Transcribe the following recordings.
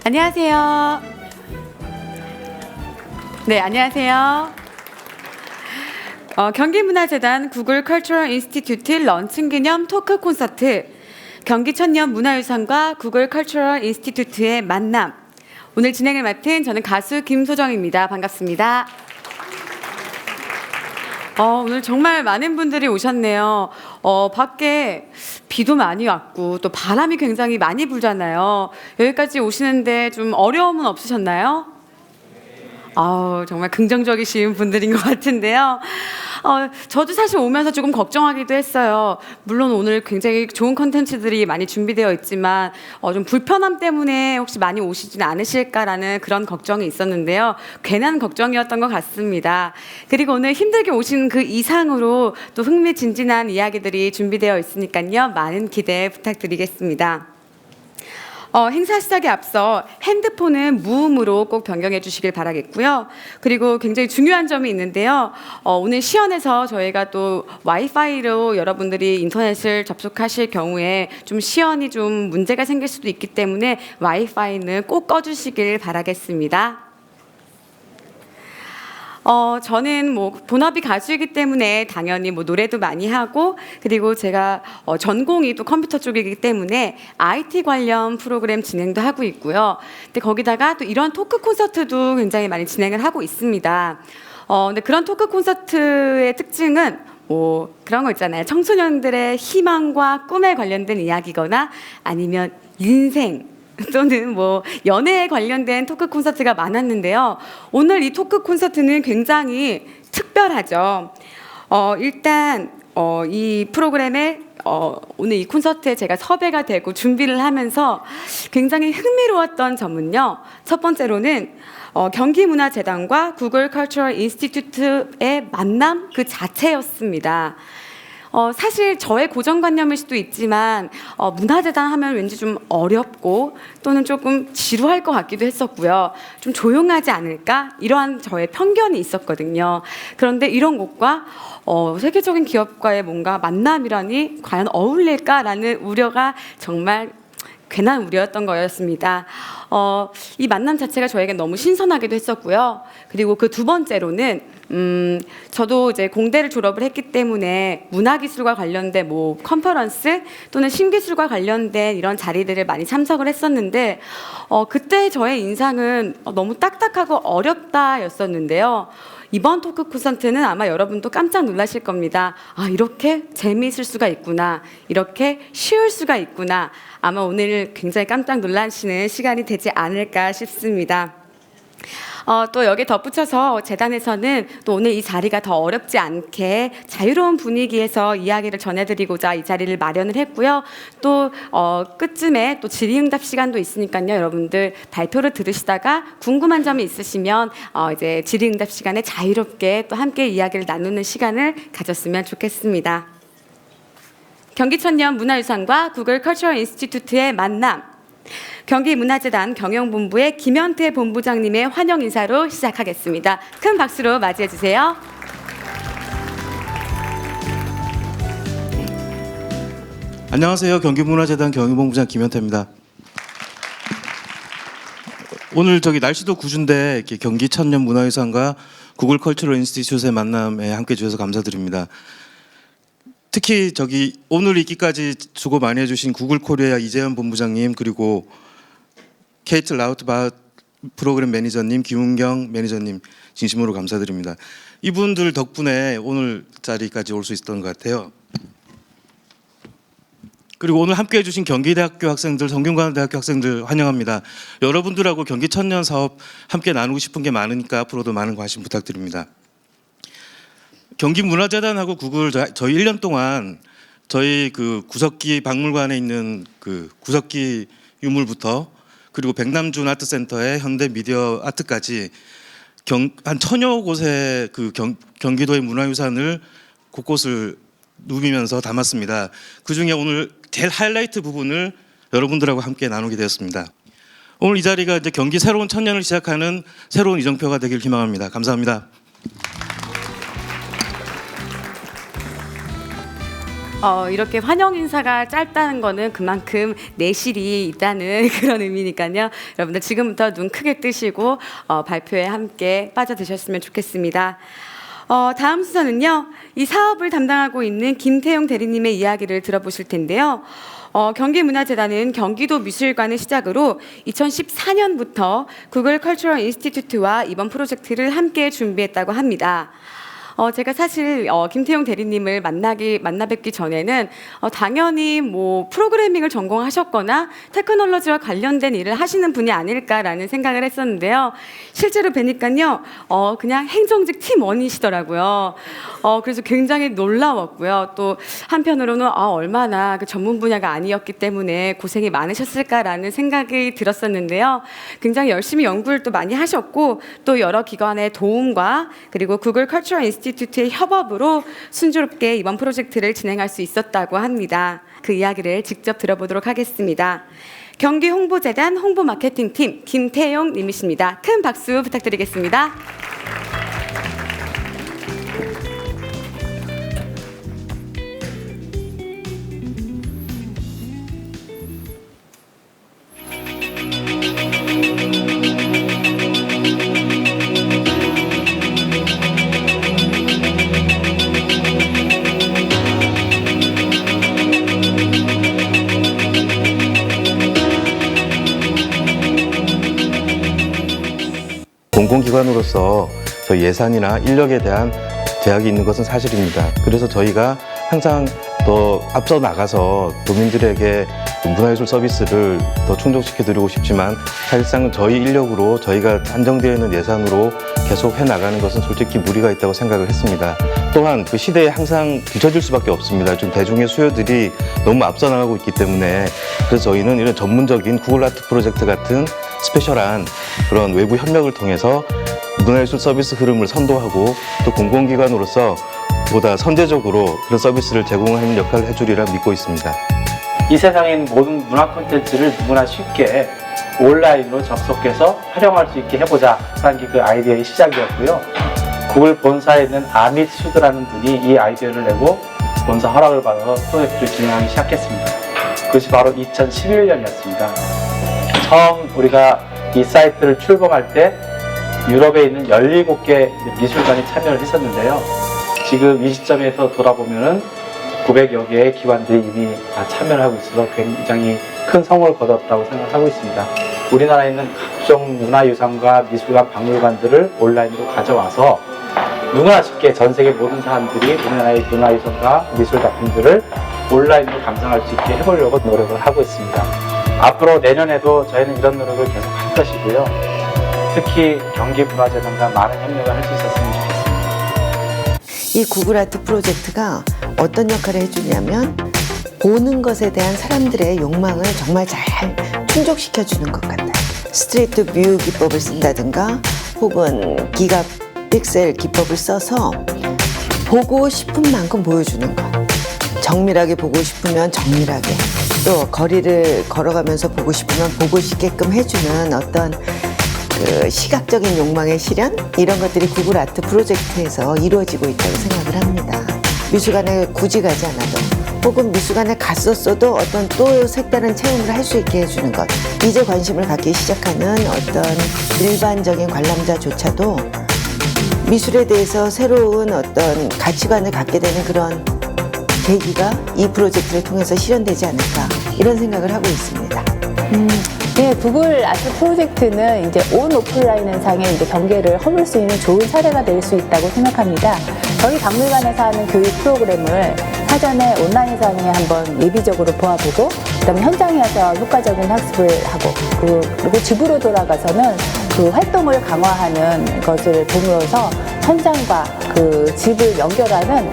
안녕하세요. 네, 안녕하세요. 경기문화재단 구글 컬처럴 인스티튜트 런칭 기념 토크 콘서트 경기 천년 문화유산과 구글 컬처럴 인스티튜트의 만남. 오늘 진행을 맡은 저는 가수 김소정입니다. 반갑습니다. 오늘 정말 많은 분들이 오셨네요. 밖에 비도 많이 왔고 또 바람이 굉장히 많이 불잖아요. 여기까지 오시는데 좀 어려움은 없으셨나요? 정말 긍정적이신 분들인 것 같은데요. 저도 사실 오면서 조금 걱정하기도 했어요. 물론 오늘 굉장히 좋은 컨텐츠들이 많이 준비되어 있지만 좀 불편함 때문에 혹시 많이 오시진 않으실까라는 그런 걱정이 있었는데요. 괜한 걱정이었던 것 같습니다. 그리고 오늘 힘들게 오신 그 이상으로 또 흥미진진한 이야기들이 준비되어 있으니까요. 많은 기대 부탁드리겠습니다. 행사 시작에 앞서 핸드폰은 무음으로 꼭 변경해 주시길 바라겠고요. 그리고 굉장히 중요한 점이 있는데요. 오늘 시연에서 저희가 또 와이파이로 여러분들이 인터넷을 접속하실 경우에 좀 시연이 좀 문제가 생길 수도 있기 때문에 와이파이는 꼭 꺼주시길 바라겠습니다. 저는 본업이 가수이기 때문에 당연히 노래도 많이 하고, 그리고 제가 전공이 또 컴퓨터 쪽이기 때문에 IT 관련 프로그램 진행도 하고 있고요. 근데 거기다가 또 이런 토크 콘서트도 굉장히 많이 진행을 하고 있습니다. 근데 그런 토크 콘서트의 특징은 그런 거 있잖아요. 청소년들의 희망과 꿈에 관련된 이야기거나 아니면 인생 또는 연애에 관련된 토크 콘서트가 많았는데요. 오늘 이 토크 콘서트는 굉장히 특별하죠. 일단 이 프로그램에 오늘 이 콘서트에 제가 섭외가 되고 준비를 하면서 굉장히 흥미로웠던 점은요. 첫 번째로는 경기문화재단과 구글 컬처럴 인스티튜트의 만남 그 자체였습니다. 사실 저의 고정관념일 수도 있지만 문화재단 하면 왠지 좀 어렵고 또는 조금 지루할 것 같기도 했었고요. 좀 조용하지 않을까? 이러한 저의 편견이 있었거든요. 그런데 이런 곳과 세계적인 기업과의 뭔가 만남이라니 과연 어울릴까라는 우려가 정말 괜한 우려였던 거였습니다. 이 만남 자체가 저에게 너무 신선하기도 했었고요. 그리고 그 두 번째로는 저도 이제 공대를 졸업을 했기 때문에 문화기술과 관련된 컨퍼런스 또는 신기술과 관련된 이런 자리들을 많이 참석을 했었는데 그때 저의 인상은 너무 딱딱하고 어렵다였었는데요. 이번 토크 콘서트는 아마 여러분도 깜짝 놀라실 겁니다. 이렇게 재미있을 수가 있구나. 이렇게 쉬울 수가 있구나. 아마 오늘 굉장히 깜짝 놀라시는 시간이 되지 않을까 싶습니다. 또 여기에 덧붙여서 재단에서는 또 오늘 이 자리가 더 어렵지 않게 자유로운 분위기에서 이야기를 전해드리고자 이 자리를 마련을 했고요. 또 끝쯤에 또 질의응답 시간도 있으니까요. 여러분들 발표를 들으시다가 궁금한 점이 있으시면 이제 질의응답 시간에 자유롭게 또 함께 이야기를 나누는 시간을 가졌으면 좋겠습니다. 경기천년 문화유산과 구글 컬처럴 인스티튜트의 만남. 경기문화재단 경영본부의 김현태 본부장님의 환영 인사로 시작하겠습니다. 큰 박수로 맞이해 주세요. 안녕하세요. 경기문화재단 경영본부장 김현태입니다. 오늘 날씨도 굿인데 이렇게 경기 천년 문화유산과 구글 컬처럴 인스티튜트의 만남에 함께 해주셔서 감사드립니다. 특히 오늘 있기까지 수고 많이 해주신 구글 코리아 이재현 본부장님, 그리고 케이트 라우트바 프로그램 매니저님, 김은경 매니저님 진심으로 감사드립니다. 이분들 덕분에 오늘 자리까지 올 수 있었던 것 같아요. 그리고 오늘 함께 해주신 경기대학교 학생들, 성균관대학교 학생들 환영합니다. 여러분들하고 경기 천년 사업 함께 나누고 싶은 게 많으니까 앞으로도 많은 관심 부탁드립니다. 경기문화재단하고 구글 저희 1년 동안 저희 그 구석기 박물관에 있는 그 구석기 유물부터 그리고 백남준 아트센터의 현대 미디어 아트까지 한 1000여 곳의 경기도의 문화유산을 곳곳을 누비면서 담았습니다. 그중에 오늘 제일 하이라이트 부분을 여러분들하고 함께 나누게 되었습니다. 오늘 이 자리가 이제 경기 새로운 천년을 시작하는 새로운 이정표가 되길 희망합니다. 감사합니다. 이렇게 환영 인사가 짧다는 거는 그만큼 내실이 있다는 그런 의미니까요. 여러분들 지금부터 눈 크게 뜨시고 발표에 함께 빠져드셨으면 좋겠습니다. 다음 순서는요. 이 사업을 담당하고 있는 김태용 대리님의 이야기를 들어보실 텐데요. 경기문화재단은 경기도 미술관을 시작으로 2014년부터 구글 컬처럴 인스티튜트와 이번 프로젝트를 함께 준비했다고 합니다. 제가 사실 김태용 대리님을 만나 뵙기 전에는 당연히 뭐 프로그래밍을 전공하셨거나 테크놀로지와 관련된 일을 하시는 분이 아닐까라는 생각을 했었는데요. 실제로 뵈니까요, 그냥 행정직 팀원이시더라고요. 그래서 굉장히 놀라웠고요. 또 한편으로는 얼마나 그 전문 분야가 아니었기 때문에 고생이 많으셨을까라는 생각이 들었었는데요. 굉장히 열심히 연구를 또 많이 하셨고 또 여러 기관의 도움과 그리고 구글 컬처럴 인스티튜트의 협업으로 순조롭게 이번 프로젝트를 진행할 수 있었다고 합니다. 그 이야기를 직접 들어보도록 하겠습니다. 경기 홍보재단 홍보 마케팅팀 김태용 님이십니다. 큰 박수 부탁드리겠습니다. 공공기관으로서 저희 예산이나 인력에 대한 제약이 있는 것은 사실입니다. 그래서 저희가 항상 더 앞서 나가서 도민들에게 문화예술 서비스를 더 충족시켜드리고 싶지만 사실상 저희 인력으로 저희가 한정되어 있는 예산으로 계속 해나가는 것은 솔직히 무리가 있다고 생각을 했습니다. 또한 그 시대에 항상 뒤처질 수밖에 없습니다. 좀 대중의 수요들이 너무 앞서 나가고 있기 때문에 그래서 저희는 이런 전문적인 구글 아트 프로젝트 같은 스페셜한 그런 외부 협력을 통해서 문화예술 서비스 흐름을 선도하고 또 공공기관으로서 보다 선제적으로 그런 서비스를 제공하는 역할을 해주리라 믿고 있습니다. 이 세상인 모든 문화 콘텐츠를 누구나 쉽게 온라인으로 접속해서 활용할 수 있게 해보자라는 게 그 아이디어의 시작이었고요. 구글 본사에 있는 아밋 수드라는 분이 이 아이디어를 내고 본사 허락을 받아서 프로젝트를 진행하기 시작했습니다. 그것이 바로 2011년이었습니다. 처음 우리가 이 사이트를 출범할 때 유럽에 있는 17개 미술관이 참여를 했었는데요. 지금 이 시점에서 돌아보면은 900여 개의 기관들이 이미 다 참여를 하고 있어서 굉장히 큰 성공을 거뒀다고 생각하고 있습니다. 우리나라에 있는 각종 문화유산과 미술관, 박물관들을 온라인으로 가져와서 누구나 쉽게 전 세계 모든 사람들이 우리나라의 문화유산과 미술 작품들을 온라인으로 감상할 수 있게 해보려고 노력을 하고 있습니다. 앞으로 내년에도 저희는 이런 노력을 계속 할 것이고요. 특히 경기문화재단과 많은 협력을 할 수 있었으면 좋겠습니다. 이 구글 아트 프로젝트가 어떤 역할을 해주냐면 보는 것에 대한 사람들의 욕망을 정말 잘 충족시켜주는 것 같아요. 스트리트 뷰 기법을 쓴다든가 혹은 기가 픽셀 기법을 써서 보고 싶은 만큼 보여주는 것. 정밀하게 보고 싶으면 정밀하게, 또 거리를 걸어가면서 보고 싶으면 보고 싶게끔 해주는 어떤 그 시각적인 욕망의 실현? 이런 것들이 구글 아트 프로젝트에서 이루어지고 있다고 생각을 합니다. 미술관에 굳이 가지 않아도 혹은 미술관에 갔었어도 어떤 또 색다른 체험을 할 수 있게 해주는 것. 이제 관심을 갖기 시작하는 어떤 일반적인 관람자조차도 미술에 대해서 새로운 어떤 가치관을 갖게 되는 그런 계기가 이 프로젝트를 통해서 실현되지 않을까 이런 생각을 하고 있습니다. 네, 구글 아트 프로젝트는 이제 온 오프라인 현상의 이제 경계를 허물 수 있는 좋은 사례가 될 수 있다고 생각합니다. 저희 박물관에서 하는 교육 프로그램을 사전에 온라인 상에 한번 예비적으로 보아보고, 그다음에 현장에 와서 효과적인 학습을 하고, 그리고 집으로 돌아가서는 그 활동을 강화하는 것을 봄으로써 현장과 그 집을 연결하는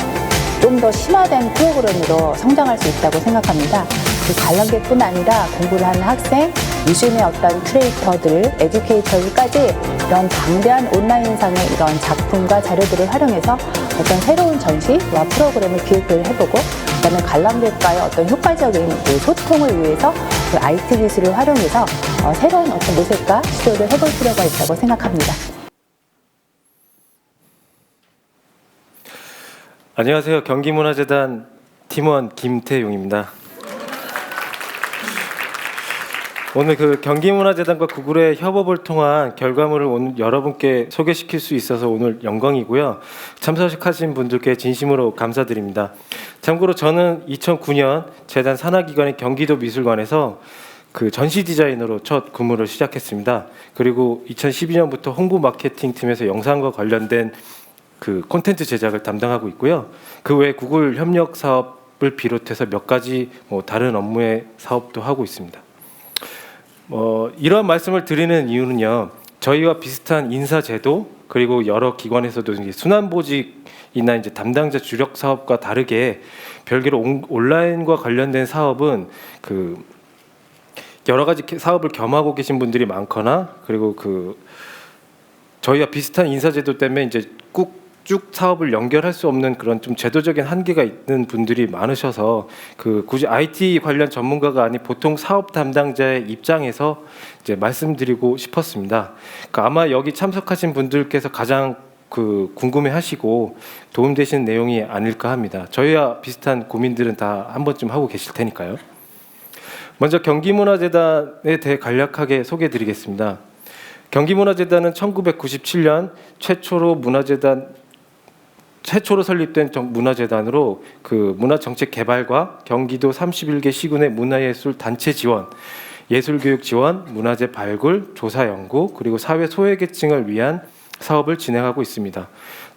좀 더 심화된 프로그램으로 성장할 수 있다고 생각합니다. 그 관람객뿐 아니라 공부를 하는 학생, 유심의 어떤 크리에이터들, 에듀케이터들까지 이런 방대한 온라인상의 이런 작품과 자료들을 활용해서 어떤 새로운 전시와 프로그램을 기획을 해보고, 그다음에 관람객과의 어떤 효과적인 그 소통을 위해서 그 IT 기술을 활용해서 새로운 어떤 모색과 시도를 해볼 필요가 있다고 생각합니다. 안녕하세요. 경기문화재단 팀원 김태용입니다. 오늘 그 경기문화재단과 구글의 협업을 통한 결과물을 오늘 여러분께 소개시킬 수 있어서 오늘 영광이고요. 참석하신 분들께 진심으로 감사드립니다. 참고로 저는 2009년 재단 산하기관인 경기도 미술관에서 그 전시 디자이너로 첫 근무를 시작했습니다. 그리고 2012년부터 홍보 마케팅 팀에서 영상과 관련된 그 콘텐츠 제작을 담당하고 있고요. 그 외에 구글 협력 사업을 비롯해서 몇 가지 다른 업무의 사업도 하고 있습니다. 이러한 말씀을 드리는 이유는요. 저희와 비슷한 인사 제도 그리고 여러 기관에서도 이제 순환보직이나 이제 담당자 주력 사업과 다르게 별개로 온라인과 관련된 사업은 그 여러 가지 사업을 겸하고 계신 분들이 많거나 그리고 그 저희와 비슷한 인사 제도 때문에 이제 쭉 사업을 연결할 수 없는 그런 좀 제도적인 한계가 있는 분들이 많으셔서 그 굳이 IT 관련 전문가가 아닌 보통 사업 담당자의 입장에서 이제 말씀드리고 싶었습니다. 그러니까 아마 여기 참석하신 분들께서 가장 그 궁금해하시고 도움되시는 내용이 아닐까 합니다. 저희와 비슷한 고민들은 다 한 번쯤 하고 계실 테니까요. 먼저 경기문화재단에 대해 간략하게 소개해드리겠습니다. 경기문화재단은 1997년 최초로 설립된 문화재단으로 그 문화정책 개발과 경기도 31개 시군의 문화예술 단체 지원, 예술교육 지원, 문화재 발굴, 조사 연구, 그리고 사회 소외계층을 위한 사업을 진행하고 있습니다.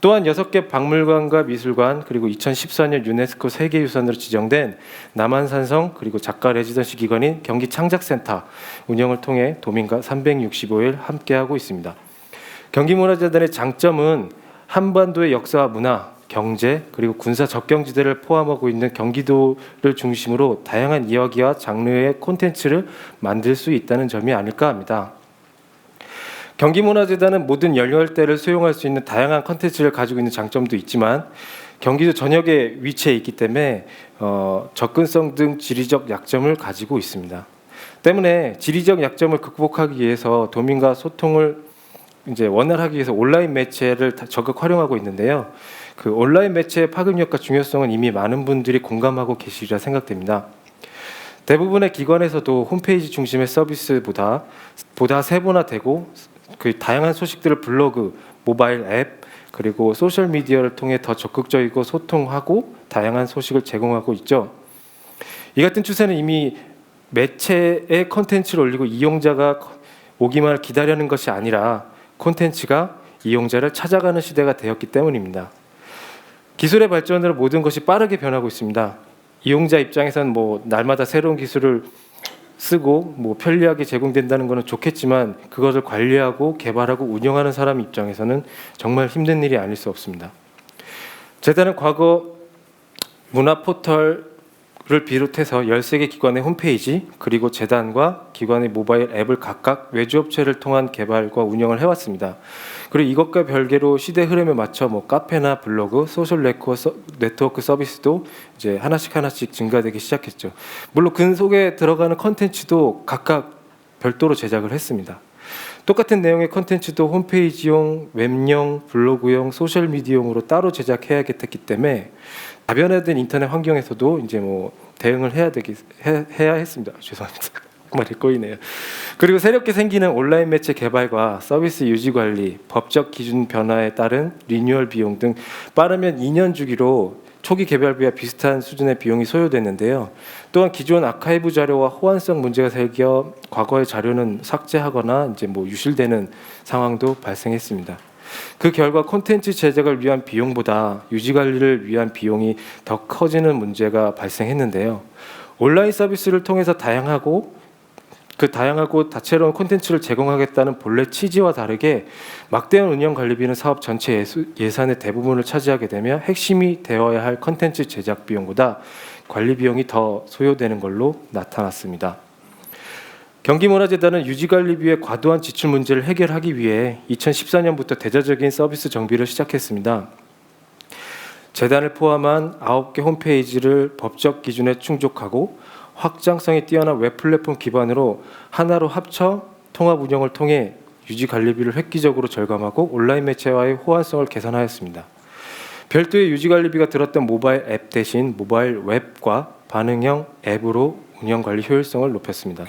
또한 6개 박물관과 미술관, 그리고 2014년 유네스코 세계유산으로 지정된 남한산성, 그리고 작가 레지던시 기관인 경기창작센터 운영을 통해 도민과 365일 함께하고 있습니다. 경기문화재단의 장점은 한반도의 역사와 문화, 경제, 그리고 군사 접경지대를 포함하고 있는 경기도를 중심으로 다양한 이야기와 장르의 콘텐츠를 만들 수 있다는 점이 아닐까 합니다. 경기문화재단은 모든 연령대를 수용할 수 있는 다양한 콘텐츠를 가지고 있는 장점도 있지만 경기도 전역에 위치해 있기 때문에 접근성 등 지리적 약점을 가지고 있습니다. 때문에 지리적 약점을 극복하기 위해서 도민과 소통을 이제 원활하기 위해서 온라인 매체를 적극 활용하고 있는데요. 그 온라인 매체의 파급력과 중요성은 이미 많은 분들이 공감하고 계시리라 생각됩니다. 대부분의 기관에서도 홈페이지 중심의 서비스보다 세분화되고 그 다양한 소식들을 블로그, 모바일 앱, 그리고 소셜 미디어를 통해 더 적극적이고 소통하고 다양한 소식을 제공하고 있죠. 이 같은 추세는 이미 매체의 콘텐츠를 올리고 이용자가 오기만을 기다리는 것이 아니라 콘텐츠가 이용자를 찾아가는 시대가 되었기 때문입니다. 기술의 발전으로 모든 것이 빠르게 변하고 있습니다. 이용자 입장에서는 날마다 새로운 기술을 쓰고 편리하게 제공된다는 것은 좋겠지만 그것을 관리하고 개발하고 운영하는 사람 입장에서는 정말 힘든 일이 아닐 수 없습니다. 재단은 과거 문화 포털을 비롯해서 13개 기관의 홈페이지 그리고 재단과 기관의 모바일 앱을 각각 외주업체를 통한 개발과 운영을 해왔습니다. 그리고 이것과 별개로 시대 흐름에 맞춰 카페나 블로그, 소셜 네트워크 서비스도 이제 하나씩 증가되기 시작했죠. 물론 그 속에 들어가는 컨텐츠도 각각 별도로 제작을 했습니다. 똑같은 내용의 컨텐츠도 홈페이지용, 웹용, 블로그용, 소셜 미디어용으로 따로 제작해야겠기 때문에 다변화된 인터넷 환경에서도 이제 대응을 해야 했습니다. 죄송합니다. 말이 꼬이네요. 그리고 새롭게 생기는 온라인 매체 개발과 서비스 유지 관리, 법적 기준 변화에 따른 리뉴얼 비용 등 빠르면 2년 주기로 초기 개발비와 비슷한 수준의 비용이 소요됐는데요. 또한 기존 아카이브 자료와 호환성 문제가 생겨 과거의 자료는 삭제하거나 이제 유실되는 상황도 발생했습니다. 그 결과 콘텐츠 제작을 위한 비용보다 유지 관리를 위한 비용이 더 커지는 문제가 발생했는데요. 온라인 서비스를 통해서 다양하고 다채로운 콘텐츠를 제공하겠다는 본래 취지와 다르게 막대한 운영 관리비는 사업 전체 예산의 대부분을 차지하게 되며 핵심이 되어야 할 콘텐츠 제작 비용보다 관리 비용이 더 소요되는 걸로 나타났습니다. 경기문화재단은 유지관리비의 과도한 지출 문제를 해결하기 위해 2014년부터 대대적인 서비스 정비를 시작했습니다. 재단을 포함한 9개 홈페이지를 법적 기준에 충족하고 확장성이 뛰어난 웹 플랫폼 기반으로 하나로 합쳐 통합 운영을 통해 유지 관리비를 획기적으로 절감하고 온라인 매체와의 호환성을 개선하였습니다. 별도의 유지관리비가 들었던 모바일 앱 대신 모바일 웹과 반응형 앱으로 운영관리 효율성을 높였습니다.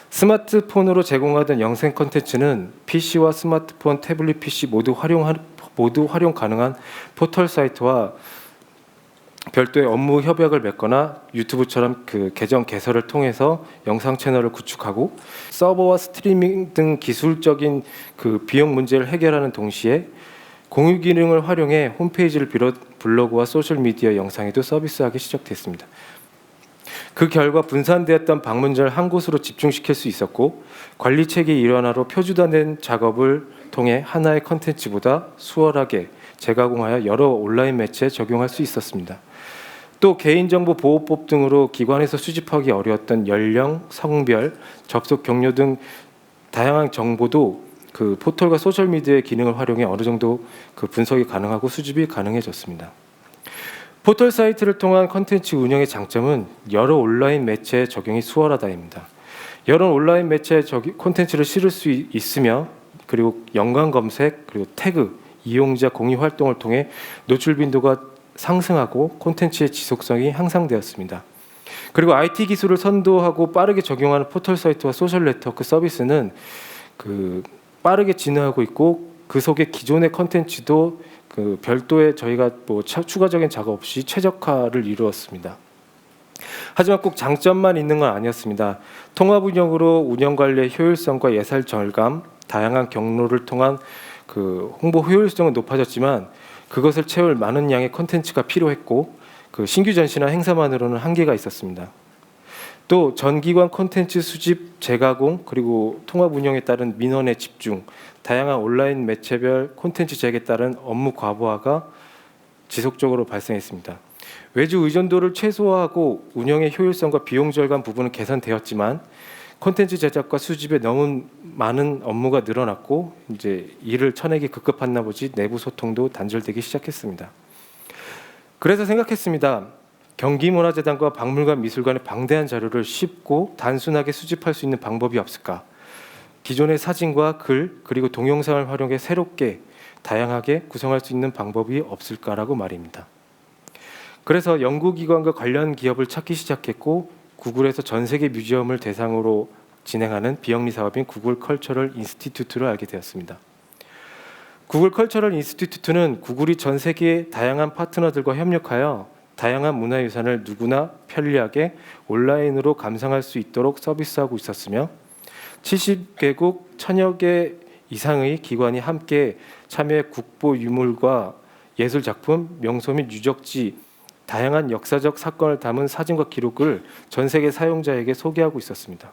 스마트폰으로 제공하던 영상 콘텐츠는 PC와 스마트폰, 태블릿 PC 모두 활용 가능한 포털 사이트와 별도의 업무 협약을 맺거나 유튜브처럼 그 계정 개설을 통해서 영상 채널을 구축하고 서버와 스트리밍 등 기술적인 그 비용 문제를 해결하는 동시에 공유 기능을 활용해 홈페이지를 비롯 블로그와 소셜미디어 영상에도 서비스하기 시작됐습니다. 그 결과 분산되었던 방문자를 한 곳으로 집중시킬 수 있었고 관리 체계 일원화로 표준화된 작업을 통해 하나의 컨텐츠보다 수월하게 재가공하여 여러 온라인 매체에 적용할 수 있었습니다. 또 개인정보 보호법 등으로 기관에서 수집하기 어려웠던 연령, 성별, 접속 경로 등 다양한 정보도 그 포털과 소셜미디어의 기능을 활용해 어느 정도 그 분석이 가능하고 수집이 가능해졌습니다. 포털 사이트를 통한 콘텐츠 운영의 장점은 여러 온라인 매체에 적용이 수월하다입니다. 여러 온라인 매체에 콘텐츠를 실을 수 있으며 그리고 연관 검색 그리고 태그, 이용자 공유 활동을 통해 노출 빈도가 상승하고 콘텐츠의 지속성이 향상되었습니다. 그리고 IT 기술을 선도하고 빠르게 적용하는 포털 사이트와 소셜 네트워크 서비스는 그 빠르게 진화하고 있고 그 속에 기존의 콘텐츠도 그 별도의 저희가 뭐 추가적인 작업 없이 최적화를 이루었습니다. 하지만 꼭 장점만 있는 건 아니었습니다. 통합 운영으로 운영 관리의 효율성과 예산 절감, 다양한 경로를 통한 그 홍보 효율성은 높아졌지만 그것을 채울 많은 양의 콘텐츠가 필요했고 그 신규 전시나 행사만으로는 한계가 있었습니다. 또 전기관 콘텐츠 수집, 재가공 그리고 통합 운영에 따른 민원의 집중, 다양한 온라인 매체별 콘텐츠 제작에 따른 업무 과부하가 지속적으로 발생했습니다. 외주 의존도를 최소화하고 운영의 효율성과 비용 절감 부분은 개선되었지만 콘텐츠 제작과 수집에 너무 많은 업무가 늘어났고 이제 일을 쳐내기 급급한 나머지 내부 소통도 단절되기 시작했습니다. 그래서 생각했습니다. 경기문화재단과 박물관 미술관의 방대한 자료를 쉽고 단순하게 수집할 수 있는 방법이 없을까? 기존의 사진과 글 그리고 동영상을 활용해 새롭게 다양하게 구성할 수 있는 방법이 없을까라고 말입니다. 그래서 연구기관과 관련 기업을 찾기 시작했고 구글에서 전 세계 뮤지엄을 대상으로 진행하는 비영리 사업인 구글 컬처럴 인스티튜트를 알게 되었습니다. 구글 컬처럴 인스티튜트는 구글이 전 세계의 다양한 파트너들과 협력하여 다양한 문화유산을 누구나 편리하게 온라인으로 감상할 수 있도록 서비스하고 있었으며 70개국 1000여 개 이상의 기관이 함께 참여해 국보 유물과 예술 작품, 명소 및 유적지, 다양한 역사적 사건을 담은 사진과 기록을 전 세계 사용자에게 소개하고 있었습니다.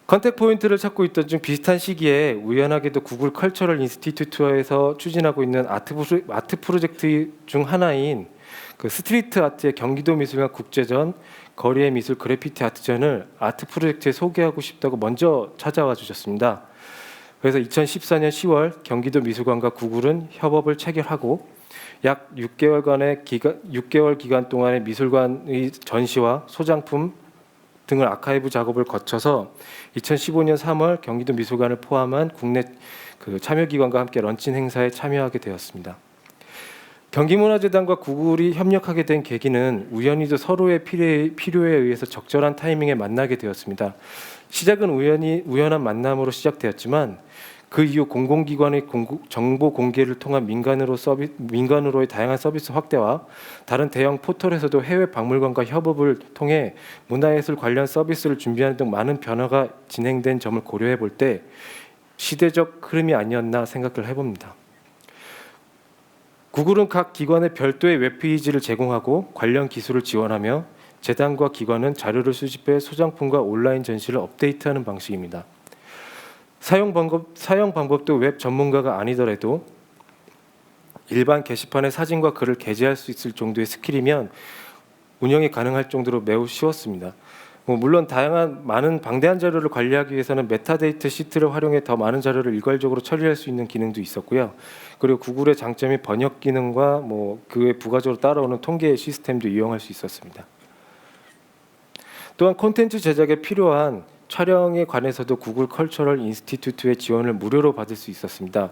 컨택 포인트를 찾고 있던 중 비슷한 시기에 우연하게도 구글 컬처럴 인스티튜트에서 추진하고 있는 아트 프로젝트 중 하나인 그 스트리트 아트의 경기도 미술관 국제전, 거리의 미술 그래피티 아트전을 아트 프로젝트에 소개하고 싶다고 먼저 찾아와 주셨습니다. 그래서 2014년 10월 경기도 미술관과 구글은 협업을 체결하고 약 6개월 기간 동안의 미술관의 전시와 소장품 등을 아카이브 작업을 거쳐서 2015년 3월 경기도 미술관을 포함한 국내 그 참여기관과 함께 런칭 행사에 참여하게 되었습니다. 경기문화재단과 구글이 협력하게 된 계기는 우연히도 서로의 필요에 의해서 적절한 타이밍에 만나게 되었습니다. 시작은 우연한 만남으로 시작되었지만 그 이후 공공기관의 정보 공개를 통한 민간으로의 다양한 서비스 확대와 다른 대형 포털에서도 해외 박물관과 협업을 통해 문화예술 관련 서비스를 준비하는 등 많은 변화가 진행된 점을 고려해 볼 때 시대적 흐름이 아니었나 생각을 해봅니다. 구글은 각 기관에 별도의 웹페이지를 제공하고 관련 기술을 지원하며 재단과 기관은 자료를 수집해 소장품과 온라인 전시를 업데이트하는 방식입니다. 사용 방법도 웹 전문가가 아니더라도 일반 게시판에 사진과 글을 게재할 수 있을 정도의 스킬이면 운영이 가능할 정도로 매우 쉬웠습니다. 물론 많은 방대한 자료를 관리하기 위해서는 메타데이터 시트를 활용해 더 많은 자료를 일괄적으로 처리할 수 있는 기능도 있었고요. 그리고 구글의 장점이 번역 기능과 그 외 부가적으로 따라오는 통계 시스템도 이용할 수 있었습니다. 또한 콘텐츠 제작에 필요한 촬영에 관해서도 구글 컬처럴 인스티튜트의 지원을 무료로 받을 수 있었습니다.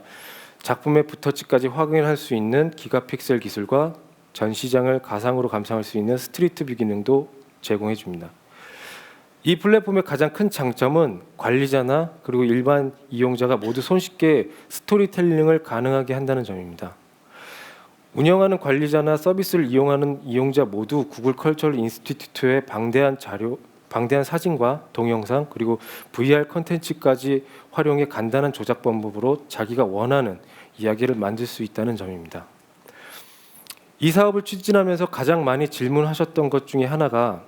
작품의 붓터치까지 확인할 수 있는 기가픽셀 기술과 전시장을 가상으로 감상할 수 있는 스트리트 뷰 기능도 제공해 줍니다. 이 플랫폼의 가장 큰 장점은 관리자나 그리고 일반 이용자가 모두 손쉽게 스토리텔링을 가능하게 한다는 점입니다. 운영하는 관리자나 서비스를 이용하는 이용자 모두 구글 컬처럴 인스티튜트의 방대한 사진과 동영상 그리고 VR 콘텐츠까지 활용해 간단한 조작 방법으로 자기가 원하는 이야기를 만들 수 있다는 점입니다. 이 사업을 추진하면서 가장 많이 질문하셨던 것 중에 하나가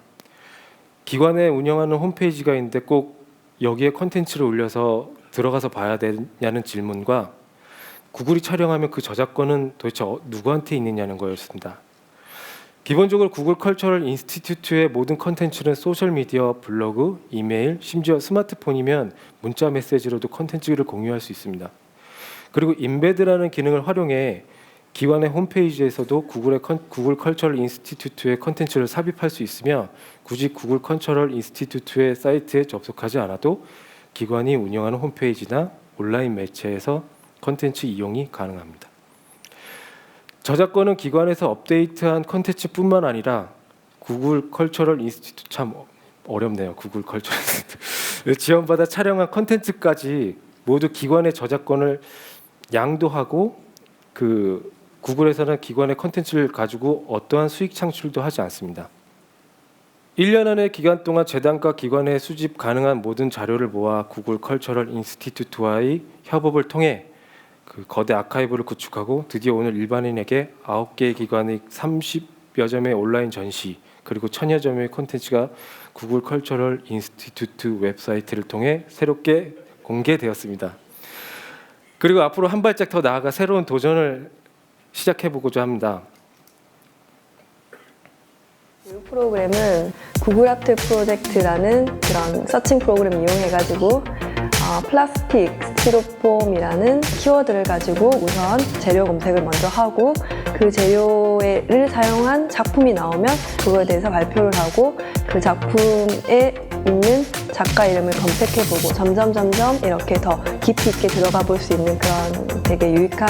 기관에 운영하는 홈페이지가 있는데 꼭 여기에 콘텐츠를 올려서 들어가서 봐야 되냐는 질문과 구글이 촬영하면 그 저작권은 도대체 누구한테 있느냐는 거였습니다. 기본적으로 구글 컬처럴 인스티튜트의 모든 콘텐츠는 소셜미디어, 블로그, 이메일, 심지어 스마트폰이면 문자 메시지로도 콘텐츠를 공유할 수 있습니다. 그리고 인베드라는 기능을 활용해 기관의 홈페이지에서도 구글 컬처럴 인스티튜트의 콘텐츠를 삽입할 수 있으며 굳이 구글 컬처럴 인스티튜트의 사이트에 접속하지 않아도 기관이 운영하는 홈페이지나 온라인 매체에서 콘텐츠 이용이 가능합니다. 저작권은 기관에서 업데이트한 콘텐츠뿐만 아니라 구글 컬처럴 인스티튜트 참 어렵네요. 구글 컬처럴 인스티튜트 지원받아 촬영한 콘텐츠까지 모두 기관의 저작권을 양도하고 구글에서는 기관의 콘텐츠를 가지고 어떠한 수익 창출도 하지 않습니다. 1년 안의 기간 동안 재단과 기관에 수집 가능한 모든 자료를 모아 구글 컬처럴 인스티튜트와의 협업을 통해 그 거대 아카이브를 구축하고 드디어 오늘 일반인에게 9개의 기관의 30여 점의 온라인 전시 그리고 1000여 점의 콘텐츠가 구글 컬처럴 인스티튜트 웹사이트를 통해 새롭게 공개되었습니다. 그리고 앞으로 한 발짝 더 나아가 새로운 도전을 시작해보고자 합니다. 이 프로그램은 구글 아트 프로젝트라는 그런 서칭 프로그램 이용해가지고 플라스틱, 스티로폼이라는 키워드를 가지고 우선 재료 검색을 먼저 하고 그 재료를 사용한 작품이 나오면 그거에 대해서 발표를 하고 그 작품에 있는 작가 이름을 검색해보고 점점 이렇게 더 깊이 있게 들어가 볼 수 있는 그런 되게 유익한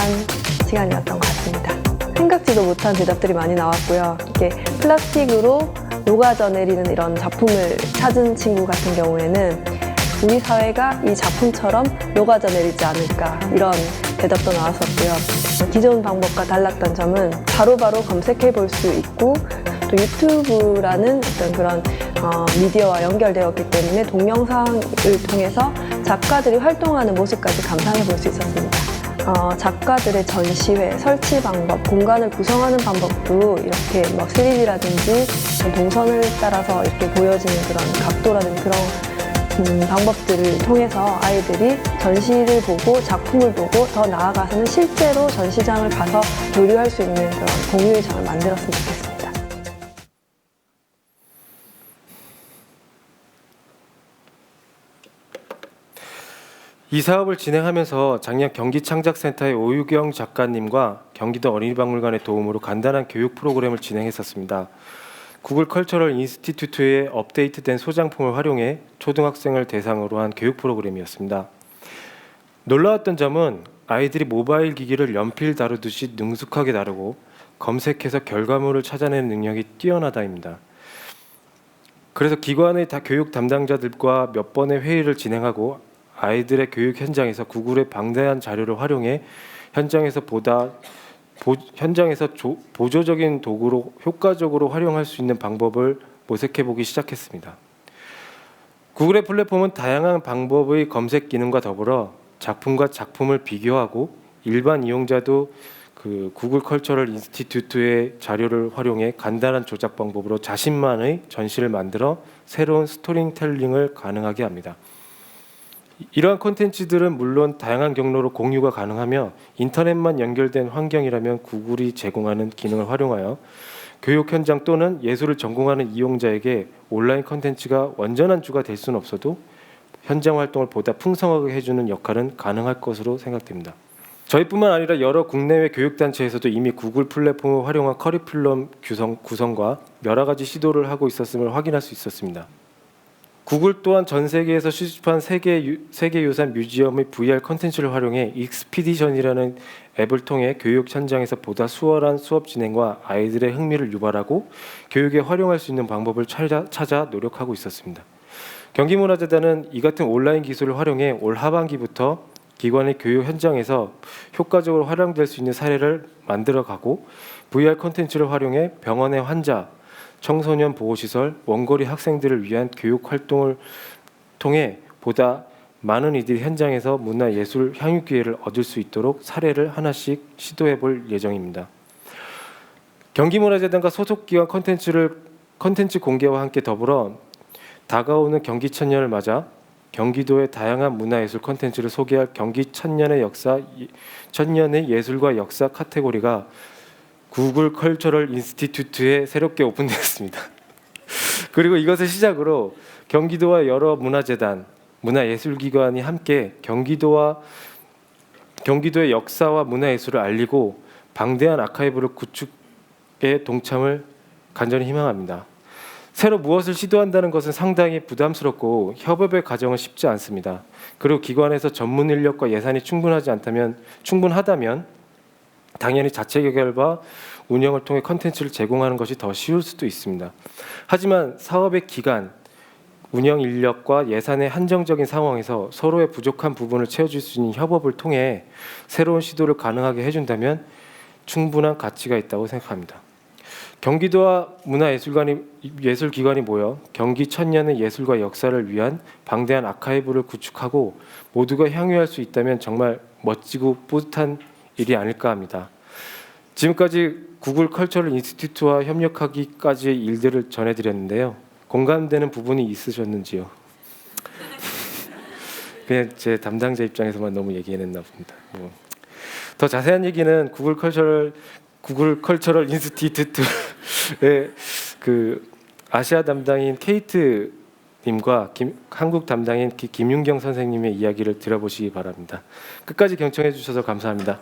시간이었던 것 같습니다. 생각지도 못한 대답들이 많이 나왔고요. 이게 플라스틱으로 녹아져 내리는 이런 작품을 찾은 친구 같은 경우에는 우리 사회가 이 작품처럼 녹아져 내리지 않을까 이런 대답도 나왔었고요. 기존 방법과 달랐던 점은 바로바로 검색해 볼 수 있고 또 유튜브라는 어떤 그런 미디어와 연결되었기 때문에 동영상을 통해서 작가들이 활동하는 모습까지 감상해 볼 수 있었습니다. 작가들의 전시회, 설치 방법, 공간을 구성하는 방법도 이렇게 3D라든지 동선을 따라서 이렇게 보여지는 그런 각도라든지 그런 방법들을 통해서 아이들이 전시를 보고 작품을 보고 더 나아가서는 실제로 전시장을 가서 교류할 수 있는 그런 공유의 장을 만들었으면 좋겠습니다. 이 사업을 진행하면서 작년 경기창작센터의 오유경 작가님과 경기도 어린이박물관의 도움으로 간단한 교육 프로그램을 진행했었습니다. 구글 컬처럴 인스티튜트의 업데이트된 소장품을 활용해 초등학생을 대상으로 한 교육 프로그램이었습니다. 놀라웠던 점은 아이들이 모바일 기기를 연필 다루듯이 능숙하게 다루고 검색해서 결과물을 찾아내는 능력이 뛰어나다입니다. 그래서 기관의 교육 담당자들과 몇 번의 회의를 진행하고 아이들의 교육 현장에서 구글의 방대한 자료를 활용해 현장에서 보조적인 도구로 효과적으로 활용할 수 있는 방법을 모색해보기 시작했습니다. 구글의 플랫폼은 다양한 방법의 검색 기능과 더불어 작품과 작품을 비교하고 일반 이용자도 그 구글 컬처럴 인스티튜트의 자료를 활용해 간단한 조작 방법으로 자신만의 전시를 만들어 새로운 스토리텔링을 가능하게 합니다. 이러한 콘텐츠들은 물론 다양한 경로로 공유가 가능하며 인터넷만 연결된 환경이라면 구글이 제공하는 기능을 활용하여 교육 현장 또는 예술을 전공하는 이용자에게 온라인 콘텐츠가 완전한 주가 될 수는 없어도 현장 활동을 보다 풍성하게 해주는 역할은 가능할 것으로 생각됩니다. 저희뿐만 아니라 여러 국내외 교육단체에서도 이미 구글 플랫폼을 활용한 커리큘럼 구성과 여러 가지 시도를 하고 있었음을 확인할 수 있었습니다. 구글 또한 전 세계에서 수집한 세계유산 뮤지엄의 VR 컨텐츠를 활용해 익스피디션이라는 앱을 통해 교육 현장에서 보다 수월한 수업 진행과 아이들의 흥미를 유발하고 교육에 활용할 수 있는 방법을 찾아 노력하고 있었습니다. 경기문화재단은 이 같은 온라인 기술을 활용해 올 하반기부터 기관의 교육 현장에서 효과적으로 활용될 수 있는 사례를 만들어가고 VR 컨텐츠를 활용해 병원의 환자, 청소년 보호시설, 원거리 학생들을 위한 교육 활동을 통해 보다 많은 이들이 현장에서 문화예술 향유 기회를 얻을 수 있도록 사례를 하나씩 시도해 볼 예정입니다. 경기문화재단과 소속기관 컨텐츠 공개와 함께 더불어 다가오는 경기 천년을 맞아 경기도의 다양한 문화예술 콘텐츠를 소개할 경기 천년의 예술과 역사 카테고리가 구글 컬처럴 인스티튜트에 새롭게 오픈되었습니다. 그리고 이것을 시작으로 경기도와 여러 문화재단, 문화예술기관이 함께 경기도의 역사와 문화예술을 알리고 방대한 아카이브를 구축에 동참을 간절히 희망합니다. 새로 무엇을 시도한다는 것은 상당히 부담스럽고 협업의 과정은 쉽지 않습니다. 그리고 기관에서 전문 인력과 예산이 충분하다면 당연히 자체 개발과 운영을 통해 컨텐츠를 제공하는 것이 더 쉬울 수도 있습니다. 하지만 사업의 기간, 운영 인력과 예산의 한정적인 상황에서 서로의 부족한 부분을 채워줄 수 있는 협업을 통해 새로운 시도를 가능하게 해준다면 충분한 가치가 있다고 생각합니다. 경기도와 문화예술기관이 모여 경기 천년의 예술과 역사를 위한 방대한 아카이브를 구축하고 모두가 향유할 수 있다면 정말 멋지고 뿌듯한 일이 아닐까 합니다. 지금까지 구글 컬처럴 인스티튜트와 협력하기까지의 일들을 전해드렸는데요. 공감되는 부분이 있으셨는지요? 그냥 제 담당자 입장에서만 너무 얘기해냈나 봅니다. 더 자세한 얘기는 구글 컬처럴 인스티튜트의 그 아시아 담당인 케이트 님과 한국 담당인 김윤경 선생님의 이야기를 들어보시기 바랍니다. 끝까지 경청해 주셔서 감사합니다.